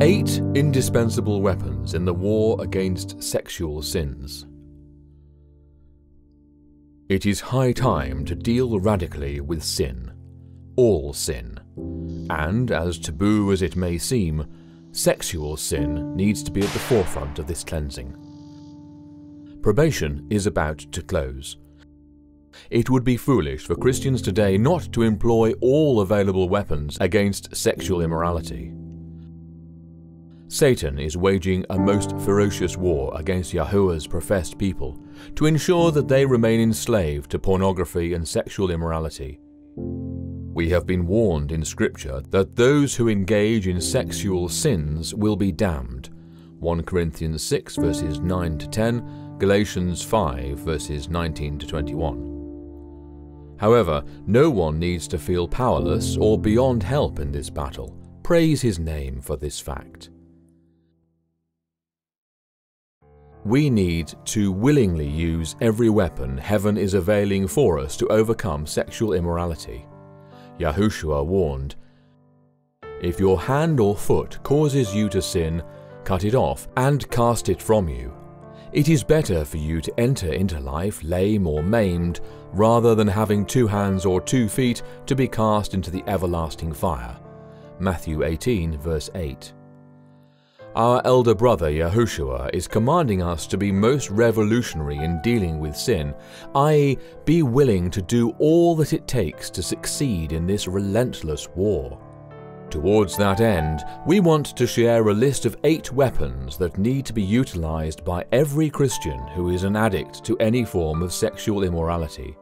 8 indispensable weapons in the war against sexual sins. It is high time to deal radically with sin, all sin, and as taboo as it may seem, sexual sin needs to be at the forefront of this cleansing. Probation is about to close. It would be foolish for Christians today not to employ all available weapons against sexual immorality. Satan is waging a most ferocious war against Yahuwah's professed people to ensure that they remain enslaved to pornography and sexual immorality. We have been warned in Scripture that those who engage in sexual sins will be damned. 1 Corinthians 6 verses 9 to 10, Galatians 5 verses 19 to 21. However, no one needs to feel powerless or beyond help in this battle. Praise His name for this fact. We need to willingly use every weapon heaven is availing for us to overcome sexual immorality. Yahushua warned, "If your hand or foot causes you to sin, cut it off and cast it from you. It is better for you to enter into life lame or maimed, rather than having 2 hands or 2 feet to be cast into the everlasting fire." Matthew 18 verse 8. Our elder brother Yahushua is commanding us to be most revolutionary in dealing with sin, i.e., be willing to do all that it takes to succeed in this relentless war. Towards that end, we want to share a list of 8 weapons that need to be utilized by every Christian who is an addict to any form of sexual immorality.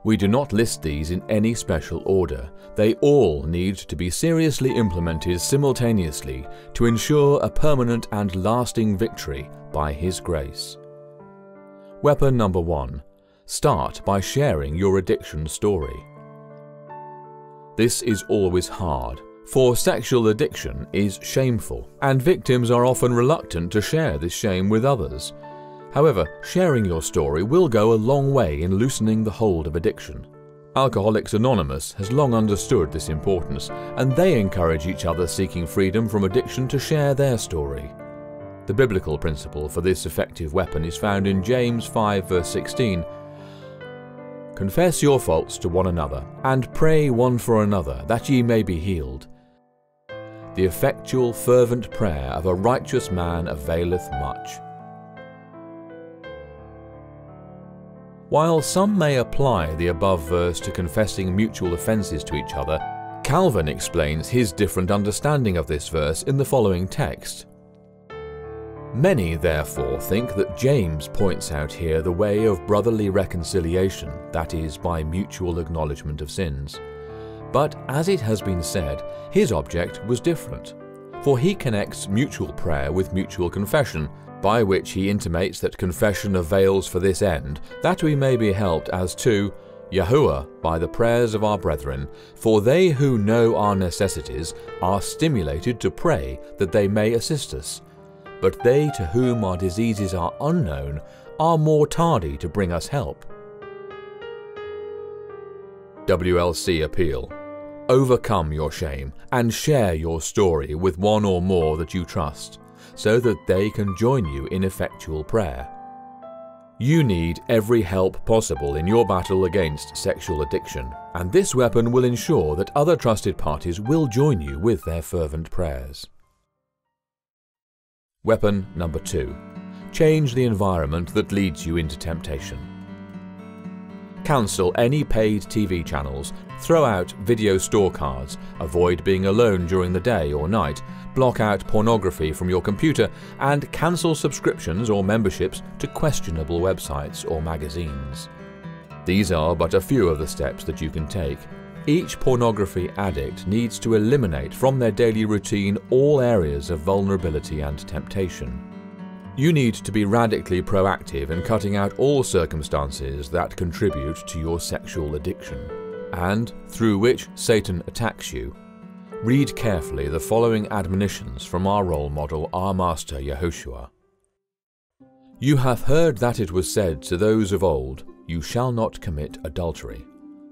We do not list these in any special order. They all need to be seriously implemented simultaneously to ensure a permanent and lasting victory by His grace. Weapon number 1. Start by sharing your addiction story. This is always hard, for sexual addiction is shameful, and victims are often reluctant to share this shame with others. However, sharing your story will go a long way in loosening the hold of addiction. Alcoholics Anonymous has long understood this importance, and they encourage each other seeking freedom from addiction to share their story. The biblical principle for this effective weapon is found in James 5 verse 16. "Confess your faults to one another, and pray one for another, that ye may be healed. The effectual fervent prayer of a righteous man availeth much." While some may apply the above verse to confessing mutual offences to each other, Calvin explains his different understanding of this verse in the following text. "Many therefore think that James points out here the way of brotherly reconciliation, that is, by mutual acknowledgement of sins. But as it has been said, his object was different, for he connects mutual prayer with mutual confession, by which he intimates that confession avails for this end, that we may be helped as to Yahuwah by the prayers of our brethren, for they who know our necessities are stimulated to pray that they may assist us. But they to whom our diseases are unknown are more tardy to bring us help." WLC Appeal. Overcome your shame and share your story with one or more that you trust, so that they can join you in effectual prayer. You need every help possible in your battle against sexual addiction, and this weapon will ensure that other trusted parties will join you with their fervent prayers. Weapon number 2. Change the environment that leads you into temptation. Cancel any paid TV channels, throw out video store cards, avoid being alone during the day or night, block out pornography from your computer, and cancel subscriptions or memberships to questionable websites or magazines. These are but a few of the steps that you can take. Each pornography addict needs to eliminate from their daily routine all areas of vulnerability and temptation. You need to be radically proactive in cutting out all circumstances that contribute to your sexual addiction, and through which Satan attacks you. Read carefully the following admonitions from our role model, our Master Yahushua. "You have heard that it was said to those of old, You shall not commit adultery.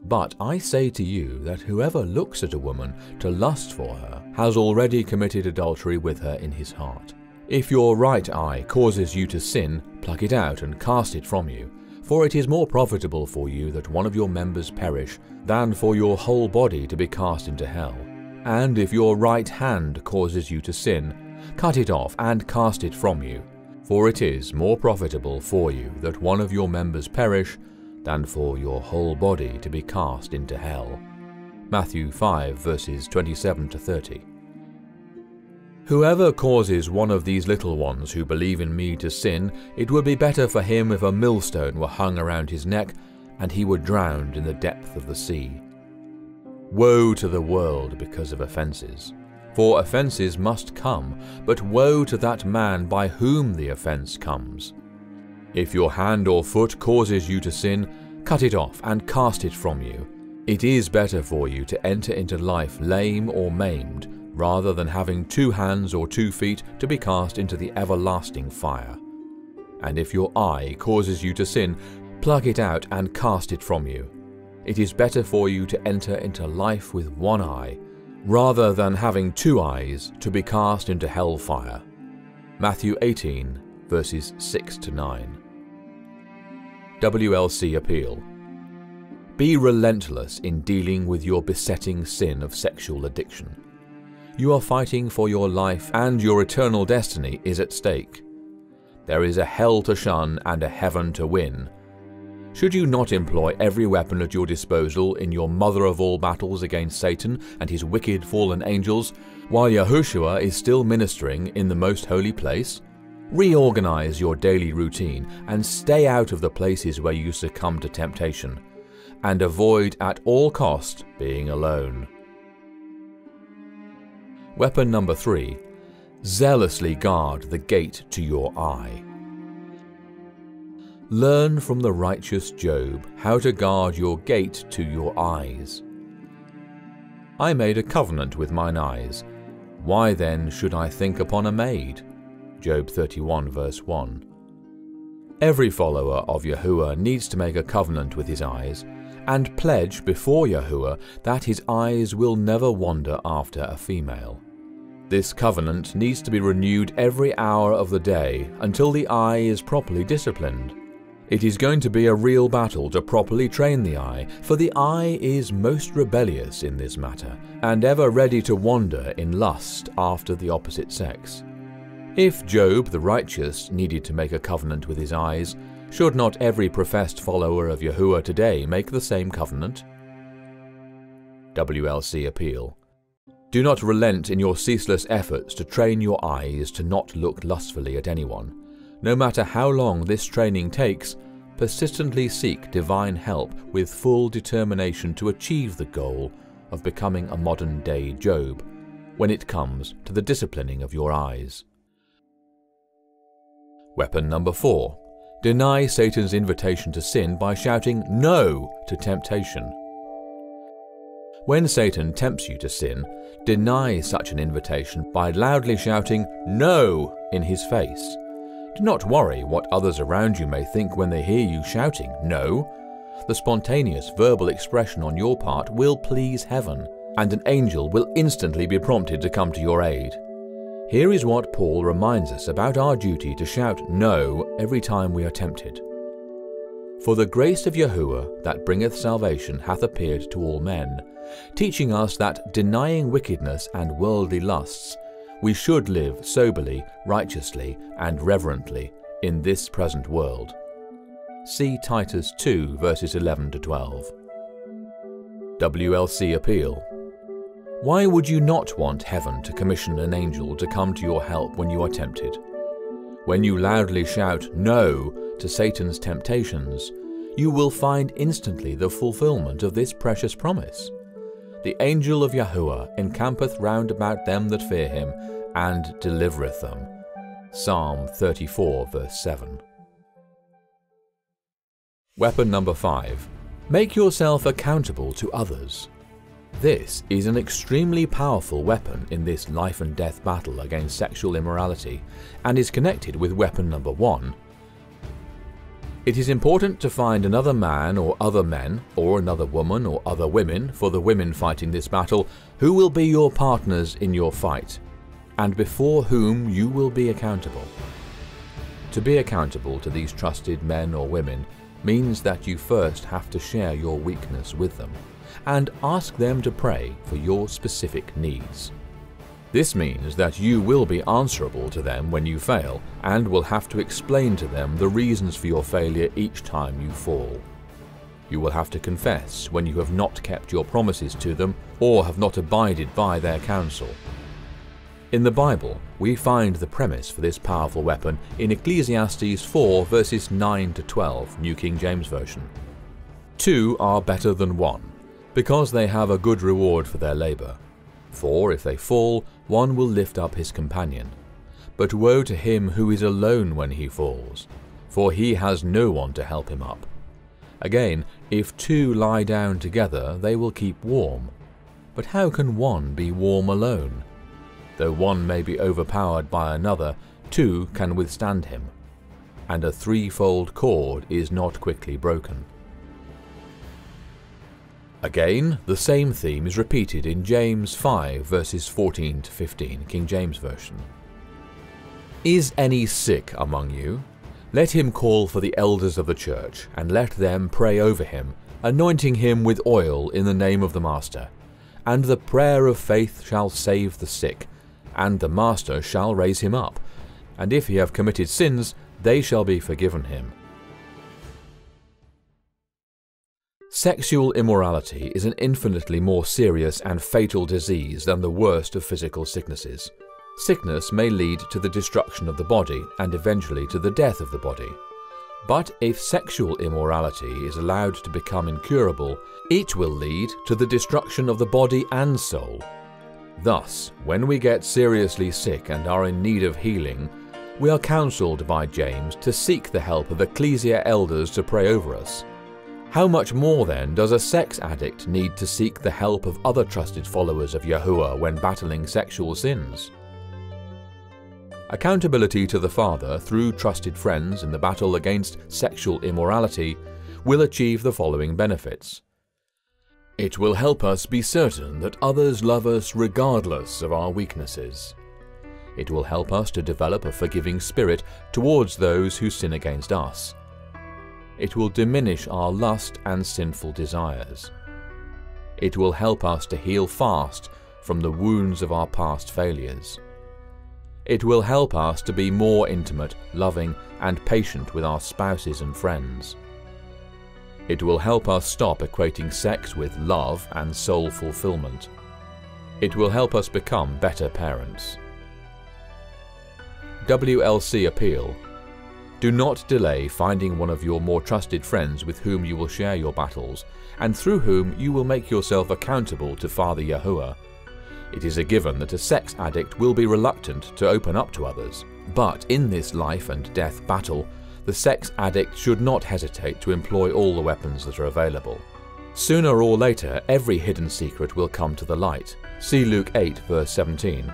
But I say to you that whoever looks at a woman to lust for her has already committed adultery with her in his heart. If your right eye causes you to sin, pluck it out and cast it from you. For it is more profitable for you that one of your members perish than for your whole body to be cast into hell. And if your right hand causes you to sin, cut it off and cast it from you. For it is more profitable for you that one of your members perish than for your whole body to be cast into hell. Matthew 5 verses 27 to 30. Whoever causes one of these little ones who believe in me to sin, it would be better for him if a millstone were hung around his neck and he were drowned in the depth of the sea. Woe to the world because of offences. For offences must come, but woe to that man by whom the offence comes. If your hand or foot causes you to sin, cut it off and cast it from you. It is better for you to enter into life lame or maimed, rather than having 2 hands or 2 feet to be cast into the everlasting fire. And if your eye causes you to sin, pluck it out and cast it from you. It is better for you to enter into life with 1 eye, rather than having 2 eyes to be cast into hell fire. Matthew 18 verses 6 to 9. WLC Appeal. Be relentless in dealing with your besetting sin of sexual addiction. You are fighting for your life and your eternal destiny is at stake. There is a hell to shun and a heaven to win. Should you not employ every weapon at your disposal in your mother of all battles against Satan and his wicked fallen angels, while Yahushua is still ministering in the most holy place? Reorganize your daily routine and stay out of the places where you succumb to temptation, and avoid at all cost being alone. Weapon number 3. Zealously guard the gate to your eye. Learn from the righteous Job how to guard your gate to your eyes. I made a covenant with mine eyes. Why then should I think upon a maid? Job 31 verse 1. Every follower of Yahuwah needs to make a covenant with his eyes and pledge before Yahuwah that his eyes will never wander after a female. This covenant needs to be renewed every hour of the day until the eye is properly disciplined. It is going to be a real battle to properly train the eye, for the eye is most rebellious in this matter, and ever ready to wander in lust after the opposite sex. If Job the righteous needed to make a covenant with his eyes, should not every professed follower of Yahuwah today make the same covenant? WLC Appeal. Do not relent in your ceaseless efforts to train your eyes to not look lustfully at anyone. No matter how long this training takes, persistently seek divine help with full determination to achieve the goal of becoming a modern-day Job when it comes to the disciplining of your eyes. Weapon number 4. Deny Satan's invitation to sin by shouting no to temptation. When Satan tempts you to sin, deny such an invitation by loudly shouting no in his face. Do not worry what others around you may think when they hear you shouting no. The spontaneous verbal expression on your part will please heaven, and an angel will instantly be prompted to come to your aid. Here is what Paul reminds us about our duty to shout no every time we are tempted. For the grace of Yahuwah that bringeth salvation hath appeared to all men, teaching us that, denying wickedness and worldly lusts, we should live soberly, righteously, and reverently in this present world. See Titus 2 verses 11 to 12. WLC Appeal. Why would you not want heaven to commission an angel to come to your help when you are tempted? When you loudly shout no to Satan's temptations, you will find instantly the fulfillment of this precious promise. The angel of Yahuwah encampeth round about them that fear him, and delivereth them. Psalm 34 verse 7. Weapon number 5. Make yourself accountable to others. This is an extremely powerful weapon in this life and death battle against sexual immorality, and is connected with weapon number 1. It is important to find another man or other men, or another woman or other women, for the women fighting this battle, who will be your partners in your fight, and before whom you will be accountable. To be accountable to these trusted men or women means that you first have to share your weakness with them, and ask them to pray for your specific needs. This means that you will be answerable to them when you fail, and will have to explain to them the reasons for your failure each time you fall. You will have to confess when you have not kept your promises to them, or have not abided by their counsel. In the Bible, we find the premise for this powerful weapon in Ecclesiastes 4 verses 9 to 12, New King James Version. 2 are better than 1, because they have a good reward for their labor. For if they fall, one will lift up his companion. But woe to him who is alone when he falls, for he has no one to help him up. Again, if 2 lie down together, they will keep warm. But how can one be warm alone? Though one may be overpowered by another, 2 can withstand him. And a threefold cord is not quickly broken. Again, the same theme is repeated in James 5 verses 14 to 15, King James Version. Is any sick among you? Let him call for the elders of the church, and let them pray over him, anointing him with oil in the name of the Master. And the prayer of faith shall save the sick, and the Master shall raise him up. And if he have committed sins, they shall be forgiven him. Sexual immorality is an infinitely more serious and fatal disease than the worst of physical sicknesses. Sickness may lead to the destruction of the body and eventually to the death of the body. But if sexual immorality is allowed to become incurable, it will lead to the destruction of the body and soul. Thus, when we get seriously sick and are in need of healing, we are counseled by James to seek the help of ecclesia elders to pray over us. How much more then does a sex addict need to seek the help of other trusted followers of Yahuwah when battling sexual sins? Accountability to the Father through trusted friends in the battle against sexual immorality will achieve the following benefits. It will help us be certain that others love us regardless of our weaknesses. It will help us to develop a forgiving spirit towards those who sin against us. It will diminish our lust and sinful desires. It will help us to heal fast from the wounds of our past failures. It will help us to be more intimate, loving, and patient with our spouses and friends. It will help us stop equating sex with love and soul fulfillment. It will help us become better parents. WLC Appeal. Do not delay finding one of your more trusted friends with whom you will share your battles, and through whom you will make yourself accountable to Father Yahuwah. It is a given that a sex addict will be reluctant to open up to others, but in this life and death battle, the sex addict should not hesitate to employ all the weapons that are available. Sooner or later, every hidden secret will come to the light. See Luke 8 verse 17.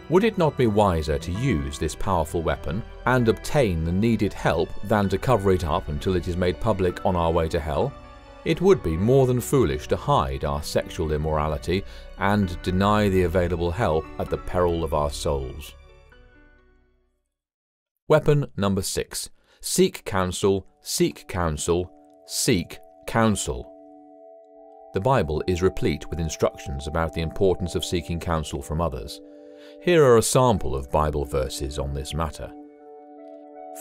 Would it not be wiser to use this powerful weapon and obtain the needed help than to cover it up until it is made public on our way to hell? It would be more than foolish to hide our sexual immorality and deny the available help at the peril of our souls. Weapon number 6. Seek counsel, seek counsel, seek counsel. The Bible is replete with instructions about the importance of seeking counsel from others. Here are a sample of Bible verses on this matter.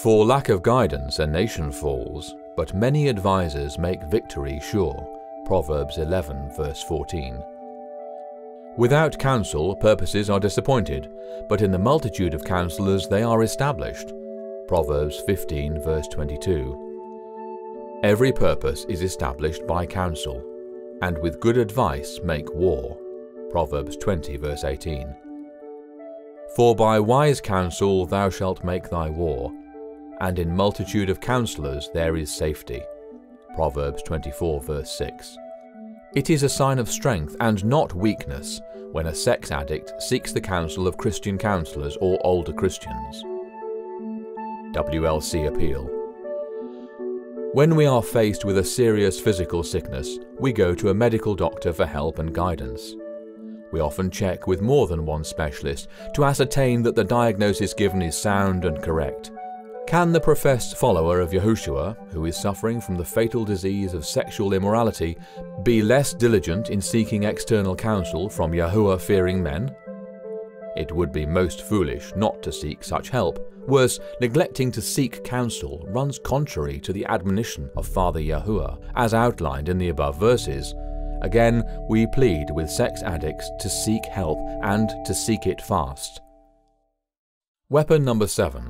For lack of guidance a nation falls, but many advisers make victory sure. Proverbs 11 verse 14. Without counsel purposes are disappointed, but in the multitude of counselors they are established. Proverbs 15 verse 22. Every purpose is established by counsel, and with good advice make war. Proverbs 20 verse 18. For by wise counsel thou shalt make thy war, and in multitude of counselors there is safety. Proverbs 24 verse 6. It is a sign of strength and not weakness when a sex addict seeks the counsel of Christian counselors or older Christians. WLC Appeal. When we are faced with a serious physical sickness, we go to a medical doctor for help and guidance. We often check with more than one specialist to ascertain that the diagnosis given is sound and correct. Can the professed follower of Yahushua, who is suffering from the fatal disease of sexual immorality, be less diligent in seeking external counsel from Yahuwah-fearing men? It would be most foolish not to seek such help. Worse, neglecting to seek counsel runs contrary to the admonition of Father Yahuwah, as outlined in the above verses. Again, we plead with sex addicts to seek help and to seek it fast. Weapon number 7.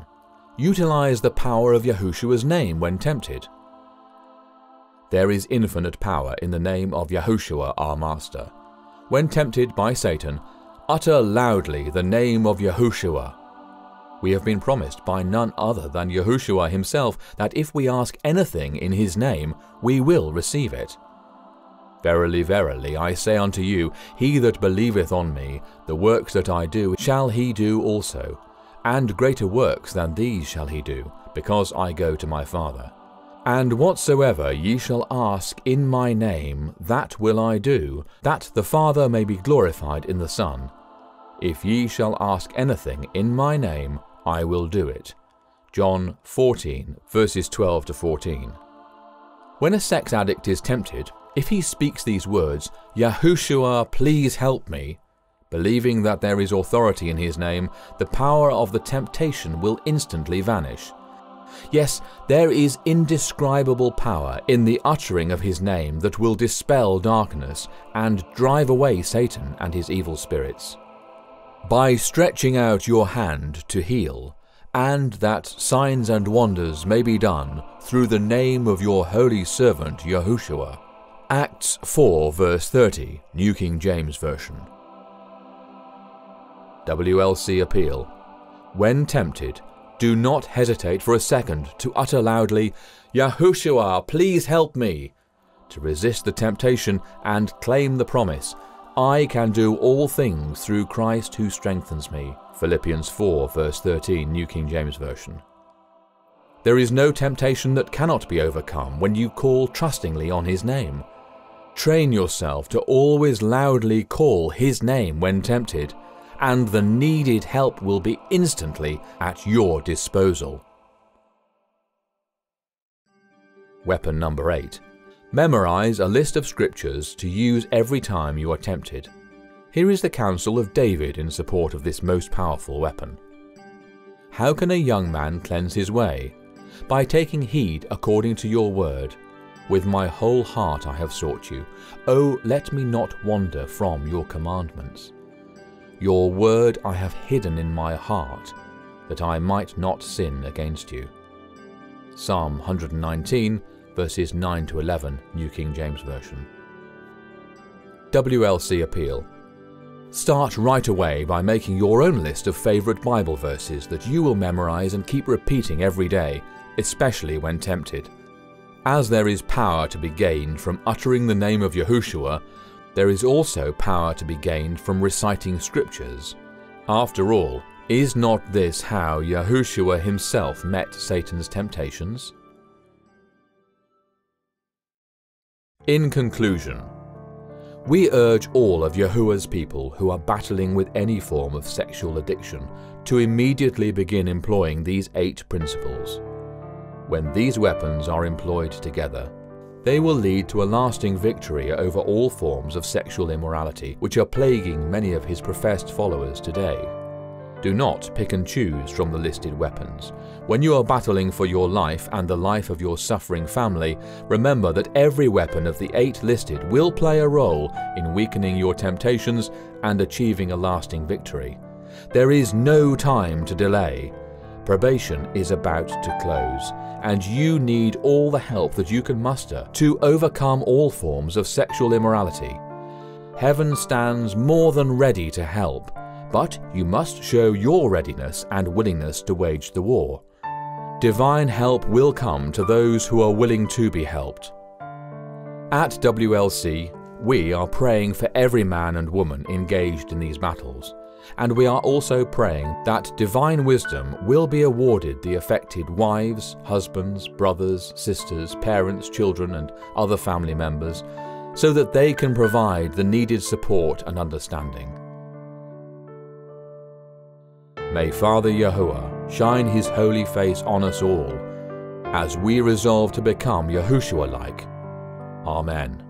Utilize the power of Yahushua's name when tempted. There is infinite power in the name of Yahushua our Master. When tempted by Satan, utter loudly the name of Yahushua. We have been promised by none other than Yahushua himself that if we ask anything in his name, we will receive it. Verily, verily, I say unto you, he that believeth on me, the works that I do shall he do also, and greater works than these shall he do, because I go to my Father. And whatsoever ye shall ask in my name, that will I do, that the Father may be glorified in the Son. If ye shall ask anything in my name, I will do it. John 14, verses 12 to 14. When a sex addict is tempted, if he speaks these words, Yahushua, please help me, believing that there is authority in his name, the power of the temptation will instantly vanish. Yes, there is indescribable power in the uttering of his name that will dispel darkness and drive away Satan and his evil spirits. By stretching out your hand to heal, and that signs and wonders may be done through the name of your holy servant Yahushua. Acts 4 verse 30, New King James Version. WLC Appeal. When tempted, do not hesitate for a second to utter loudly, Yahushua, please help me, to resist the temptation and claim the promise, I can do all things through Christ who strengthens me. Philippians 4 verse 13, New King James Version. There is no temptation that cannot be overcome when you call trustingly on his name. Train yourself to always loudly call his name when tempted, and the needed help will be instantly at your disposal. Weapon number 8. Memorize a list of scriptures to use every time you are tempted. Here is the counsel of David in support of this most powerful weapon. How can a young man cleanse his way? By taking heed according to your word. With my whole heart I have sought you. O let me not wander from your commandments. Your word I have hidden in my heart, that I might not sin against you. Psalm 119, verses 9 to 11, New King James Version. WLC Appeal. Start right away by making your own list of favorite Bible verses that you will memorize and keep repeating every day, especially when tempted. As there is power to be gained from uttering the name of Yahushua, there is also power to be gained from reciting scriptures. After all, is not this how Yahushua himself met Satan's temptations? In conclusion, we urge all of Yahuwah's people who are battling with any form of sexual addiction to immediately begin employing these 8 principles. When these weapons are employed together, they will lead to a lasting victory over all forms of sexual immorality which are plaguing many of his professed followers today. Do not pick and choose from the listed weapons. When you are battling for your life and the life of your suffering family, remember that every weapon of the 8 listed will play a role in weakening your temptations and achieving a lasting victory. There is no time to delay. Probation is about to close, and you need all the help that you can muster to overcome all forms of sexual immorality. Heaven stands more than ready to help, but you must show your readiness and willingness to wage the war. Divine help will come to those who are willing to be helped. At WLC, we are praying for every man and woman engaged in these battles, And we are also praying that divine wisdom will be awarded the affected wives, husbands, brothers, sisters, parents, children, and other family members, so that they can provide the needed support and understanding. May Father Yahuwah shine his holy face on us all, as we resolve to become Yahushua-like. Amen.